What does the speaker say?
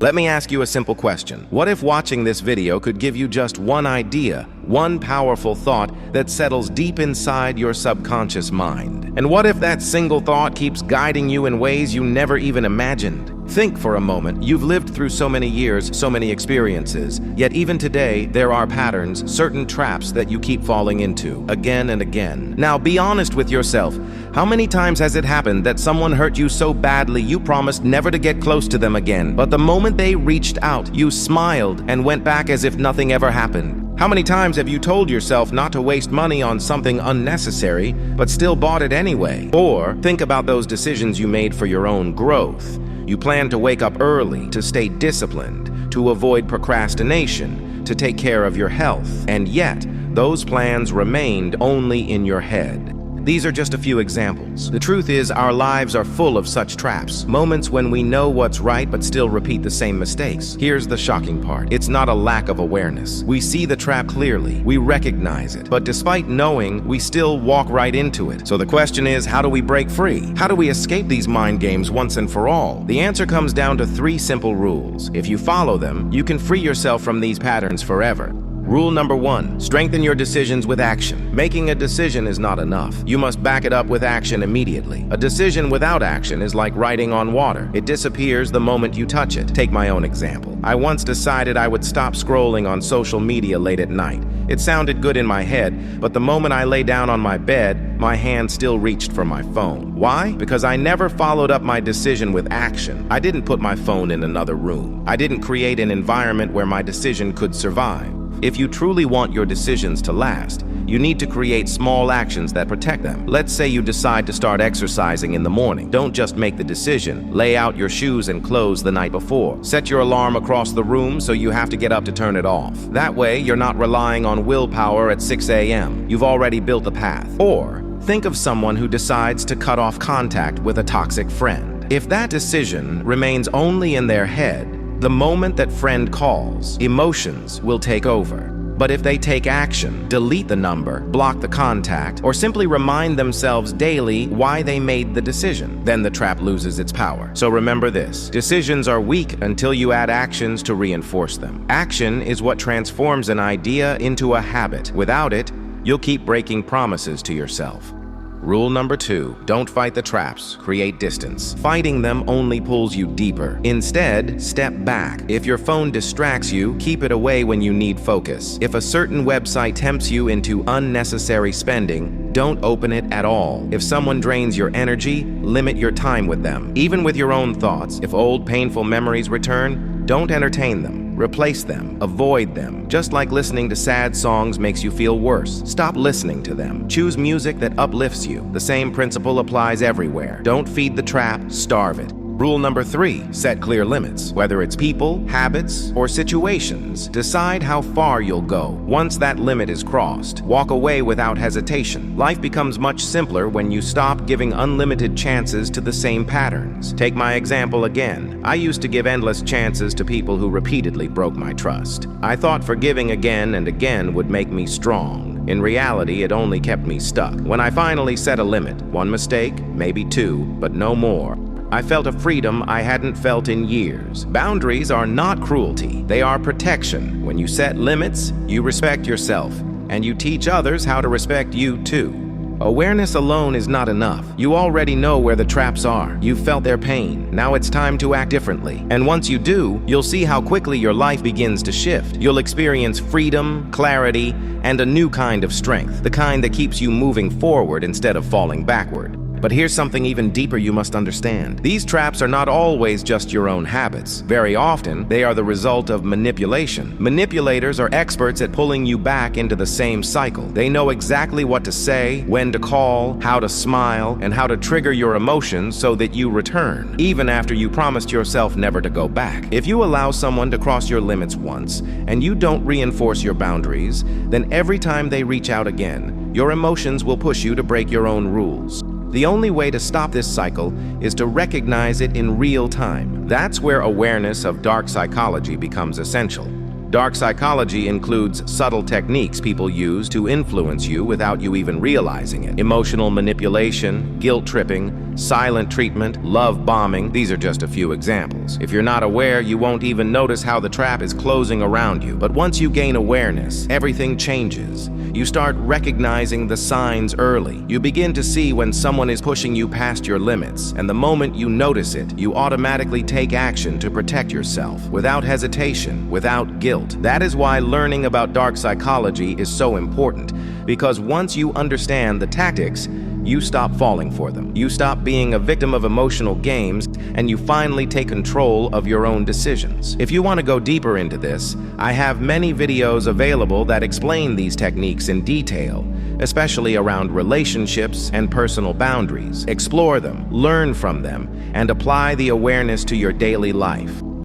Let me ask you a simple question. What if watching this video could give you just one idea, one powerful thought that settles deep inside your subconscious mind? And what if that single thought keeps guiding you in ways you never even imagined? Think for a moment. You've lived through so many years, so many experiences, yet even today, there are patterns, certain traps that you keep falling into, again and again. Now, be honest with yourself. How many times has it happened that someone hurt you so badly you promised never to get close to them again, but the moment they reached out, you smiled and went back as if nothing ever happened? How many times have you told yourself not to waste money on something unnecessary, but still bought it anyway? Or think about those decisions you made for your own growth. You planned to wake up early, to stay disciplined, to avoid procrastination, to take care of your health, and yet those plans remained only in your head. These are just a few examples. The truth is, our lives are full of such traps, moments when we know what's right but still repeat the same mistakes. Here's the shocking part. It's not a lack of awareness. We see the trap clearly. We recognize it. But despite knowing, we still walk right into it. So the question is, how do we break free? How do we escape these mind games once and for all? The answer comes down to 3 simple rules. If you follow them, you can free yourself from these patterns forever. Rule number 1, strengthen your decisions with action. Making a decision is not enough. You must back it up with action immediately. A decision without action is like writing on water. It disappears the moment you touch it. Take my own example. I once decided I would stop scrolling on social media late at night. It sounded good in my head, but the moment I lay down on my bed, my hand still reached for my phone. Why? Because I never followed up my decision with action. I didn't put my phone in another room. I didn't create an environment where my decision could survive. If you truly want your decisions to last, you need to create small actions that protect them. Let's say you decide to start exercising in the morning. Don't just make the decision. Lay out your shoes and clothes the night before. Set your alarm across the room so you have to get up to turn it off. That way, you're not relying on willpower at 6 a.m. You've already built a path. Or think of someone who decides to cut off contact with a toxic friend. If that decision remains only in their head, the moment that friend calls, emotions will take over. But if they take action, delete the number, block the contact, or simply remind themselves daily why they made the decision, then the trap loses its power. So remember this: decisions are weak until you add actions to reinforce them. Action is what transforms an idea into a habit. Without it, you'll keep breaking promises to yourself. Rule number 2, don't fight the traps, create distance. Fighting them only pulls you deeper. Instead, step back. If your phone distracts you, keep it away when you need focus. If a certain website tempts you into unnecessary spending, don't open it at all. If someone drains your energy, limit your time with them. Even with your own thoughts, if old painful memories return, don't entertain them. Replace them, avoid them. Just like listening to sad songs makes you feel worse, stop listening to them. Choose music that uplifts you. The same principle applies everywhere. Don't feed the trap, starve it. Rule number 3, set clear limits. Whether it's people, habits, or situations, decide how far you'll go. Once that limit is crossed, walk away without hesitation. Life becomes much simpler when you stop giving unlimited chances to the same patterns. Take my example again. I used to give endless chances to people who repeatedly broke my trust. I thought forgiving again and again would make me strong. In reality, it only kept me stuck. When I finally set a limit, 1 mistake, maybe 2, but no more, I felt a freedom I hadn't felt in years. Boundaries are not cruelty, they are protection. When you set limits, you respect yourself, and you teach others how to respect you too. Awareness alone is not enough. You already know where the traps are. You've felt their pain. Now it's time to act differently. And once you do, you'll see how quickly your life begins to shift. You'll experience freedom, clarity, and a new kind of strength, the kind that keeps you moving forward instead of falling backward. But here's something even deeper you must understand. These traps are not always just your own habits. Very often, they are the result of manipulation. Manipulators are experts at pulling you back into the same cycle. They know exactly what to say, when to call, how to smile, and how to trigger your emotions so that you return, even after you promised yourself never to go back. If you allow someone to cross your limits once, and you don't reinforce your boundaries, then every time they reach out again, your emotions will push you to break your own rules. The only way to stop this cycle is to recognize it in real time. That's where awareness of dark psychology becomes essential. Dark psychology includes subtle techniques people use to influence you without you even realizing it. Emotional manipulation, guilt tripping, silent treatment, love bombing, these are just a few examples. If you're not aware, you won't even notice how the trap is closing around you. But once you gain awareness, everything changes. You start recognizing the signs early. You begin to see when someone is pushing you past your limits, and the moment you notice it, you automatically take action to protect yourself, without hesitation, without guilt. That is why learning about dark psychology is so important, because once you understand the tactics, you stop falling for them. You stop being a victim of emotional games, and you finally take control of your own decisions. If you want to go deeper into this, I have many videos available that explain these techniques in detail, especially around relationships and personal boundaries. Explore them, learn from them, and apply the awareness to your daily life.